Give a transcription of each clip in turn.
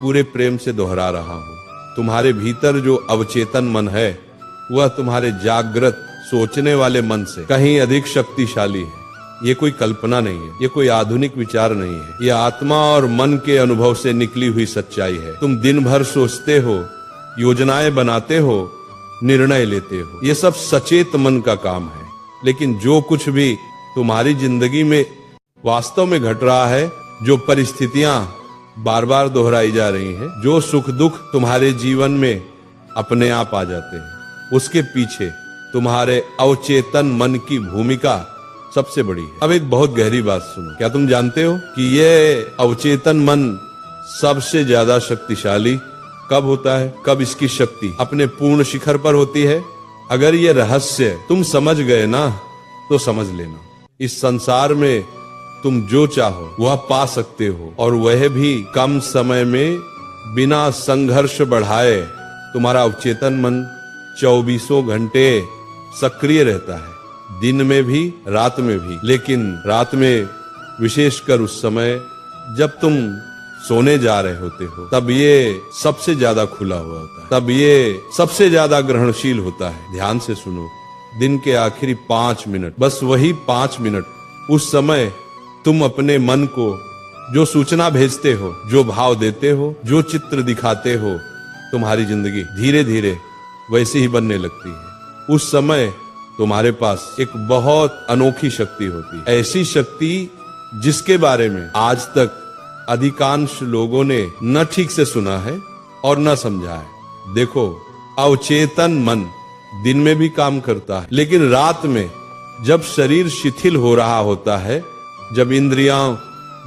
पूरे प्रेम से दोहरा रहा हूं। तुम्हारे भीतर जो अवचेतन मन है वह तुम्हारे जागृत सोचने वाले मन से कहीं अधिक शक्तिशाली है। ये कोई कल्पना नहीं है, ये कोई आधुनिक विचार नहीं है, ये आत्मा और मन के अनुभव से निकली हुई सच्चाई है। तुम दिन भर सोचते हो, योजनाएं बनाते हो, निर्णय लेते हो, ये सब सचेत मन का काम है। लेकिन जो कुछ भी तुम्हारी जिंदगी में वास्तव में घट रहा है, जो परिस्थितियां बार बार दोहराई जा रही हैं, जो सुख दुख तुम्हारे जीवन में अपने आप आ जाते हैं, उसके पीछे तुम्हारे अवचेतन मन की भूमिका सबसे बड़ी है। अब एक बहुत गहरी बात सुनो। क्या तुम जानते हो कि ये अवचेतन मन सबसे ज्यादा शक्तिशाली कब होता है? कब इसकी शक्ति अपने पूर्ण शिखर पर होती है? अगर ये रहस्य तुम समझ गए ना तो समझ लेना, इस संसार में तुम जो चाहो वह पा सकते हो, और वह भी कम समय में बिना संघर्ष बढ़ाए। तुम्हारा अवचेतन मन 24 घंटे सक्रिय रहता है, दिन में भी रात में भी। लेकिन रात में विशेषकर उस समय जब तुम सोने जा रहे होते हो, तब ये सबसे ज्यादा खुला हुआ होता है, तब ये सबसे ज्यादा ग्रहणशील होता है। ध्यान से सुनो, दिन के आखिरी 5 मिनट, बस वही 5 मिनट, उस समय तुम अपने मन को जो सूचना भेजते हो, जो भाव देते हो, जो चित्र दिखाते हो, तुम्हारी जिंदगी धीरे धीरे वैसी ही बनने लगती है। उस समय तुम्हारे पास एक बहुत अनोखी शक्ति होती है, ऐसी शक्ति जिसके बारे में आज तक अधिकांश लोगों ने न ठीक से सुना है और न समझा है। देखो, अवचेतन मन दिन में भी काम करता है, लेकिन रात में जब शरीर शिथिल हो रहा होता है, जब इंद्रियां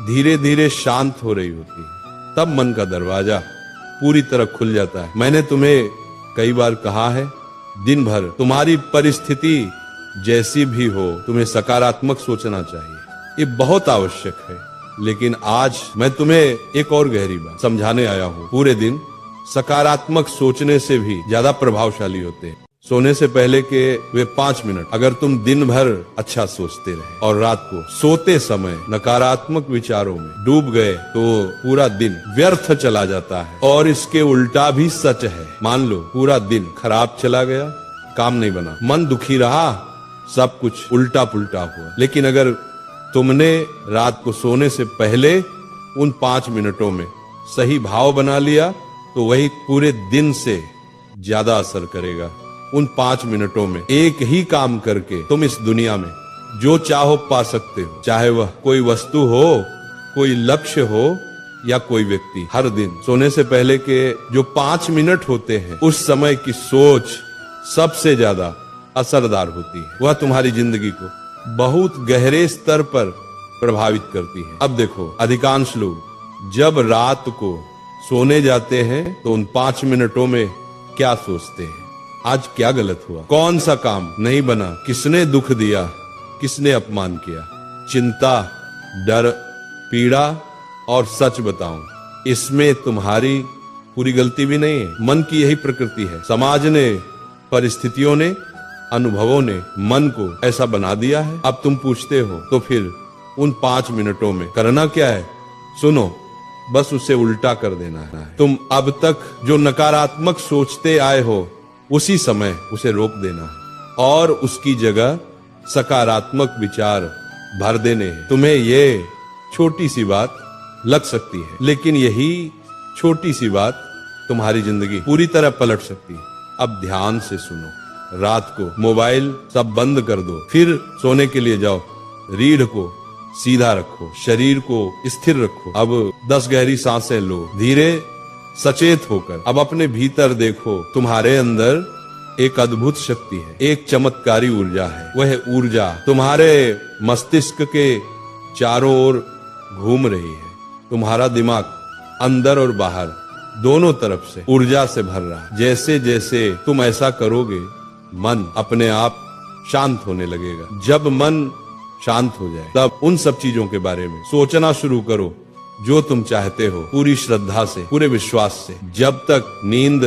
धीरे धीरे शांत हो रही होती है, तब मन का दरवाजा पूरी तरह खुल जाता है। मैंने तुम्हें कई बार कहा है, दिन भर तुम्हारी परिस्थिति जैसी भी हो, तुम्हें सकारात्मक सोचना चाहिए। ये बहुत आवश्यक है। लेकिन आज मैं तुम्हें एक और गहरी बात समझाने आया हूँ। पूरे दिन सकारात्मक सोचने से भी ज्यादा प्रभावशाली होते हैं सोने से पहले के वे 5 मिनट। अगर तुम दिन भर अच्छा सोचते रहे और रात को सोते समय नकारात्मक विचारों में डूब गए, तो पूरा दिन व्यर्थ चला जाता है। और इसके उल्टा भी सच है। मान लो पूरा दिन खराब चला गया, काम नहीं बना, मन दुखी रहा, सब कुछ उल्टा पुल्टा हुआ। लेकिन अगर तुमने रात को सोने से पहले उन 5 मिनटों में सही भाव बना लिया, तो वही पूरे दिन से ज्यादा असर करेगा। उन 5 मिनटों में एक ही काम करके तुम इस दुनिया में जो चाहो पा सकते हो, चाहे वह कोई वस्तु हो, कोई लक्ष्य हो या कोई व्यक्ति। हर दिन सोने से पहले के जो 5 मिनट होते हैं, उस समय की सोच सबसे ज्यादा असरदार होती है। वह तुम्हारी जिंदगी को बहुत गहरे स्तर पर प्रभावित करती है। अब देखो, अधिकांश लोग जब रात को सोने जाते हैं तो उन 5 मिनटों में क्या सोचते हैं? आज क्या गलत हुआ, कौन सा काम नहीं बना, किसने दुख दिया, किसने अपमान किया। चिंता, डर, पीड़ा और सच बताऊं, इसमें तुम्हारी पूरी गलती भी नहीं है। मन की यही प्रकृति है। समाज ने, परिस्थितियों ने, अनुभवों ने मन को ऐसा बना दिया है। अब तुम पूछते हो तो फिर उन 5 मिनटों में करना क्या है? सुनो, बस उसे उल्टा कर देना है। तुम अब तक जो नकारात्मक सोचते आए हो, उसी समय उसे रोक देना है और उसकी जगह सकारात्मक विचार भर देने हैं। तुम्हें ये छोटी सी बात लग सकती है, लेकिन यही छोटी सी बात तुम्हारी जिंदगी पूरी तरह पलट सकती है। अब ध्यान से सुनो, रात को मोबाइल सब बंद कर दो, फिर सोने के लिए जाओ। रीढ़ को सीधा रखो, शरीर को स्थिर रखो। अब 10 गहरी सांसें लो, धीरे सचेत होकर। अब अपने भीतर देखो, तुम्हारे अंदर एक अद्भुत शक्ति है, एक चमत्कारी ऊर्जा है। वह ऊर्जा तुम्हारे मस्तिष्क के चारों ओर घूम रही है। तुम्हारा दिमाग अंदर और बाहर दोनों तरफ से ऊर्जा से भर रहा है। जैसे जैसे तुम ऐसा करोगे, मन अपने आप शांत होने लगेगा। जब मन शांत हो जाए, तब उन सब चीजों के बारे में सोचना शुरू करो जो तुम चाहते हो, पूरी श्रद्धा से, पूरे विश्वास से। जब तक नींद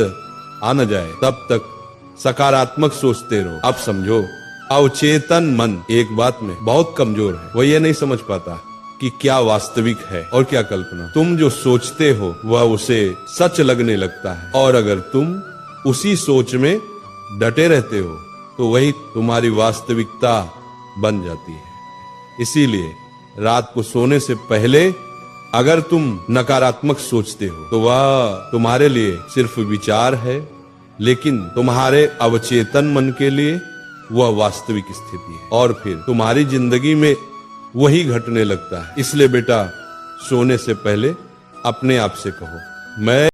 आ न जाए, तब तक सकारात्मक सोचते रहो। अब समझो, अवचेतन मन एक बात में बहुत कमजोर है। वह ये नहीं समझ पाता कि क्या वास्तविक है और क्या कल्पना। तुम जो सोचते हो वह उसे सच लगने लगता है, और अगर तुम उसी सोच में डटे रहते हो तो वही तुम्हारी वास्तविकता बन जाती है। इसीलिए रात को सोने से पहले अगर तुम नकारात्मक सोचते हो तो वह तुम्हारे लिए सिर्फ विचार है, लेकिन तुम्हारे अवचेतन मन के लिए वह वास्तविक स्थिति है, और फिर तुम्हारी जिंदगी में वही घटने लगता है। इसलिए बेटा, सोने से पहले अपने आप से कहो, मैं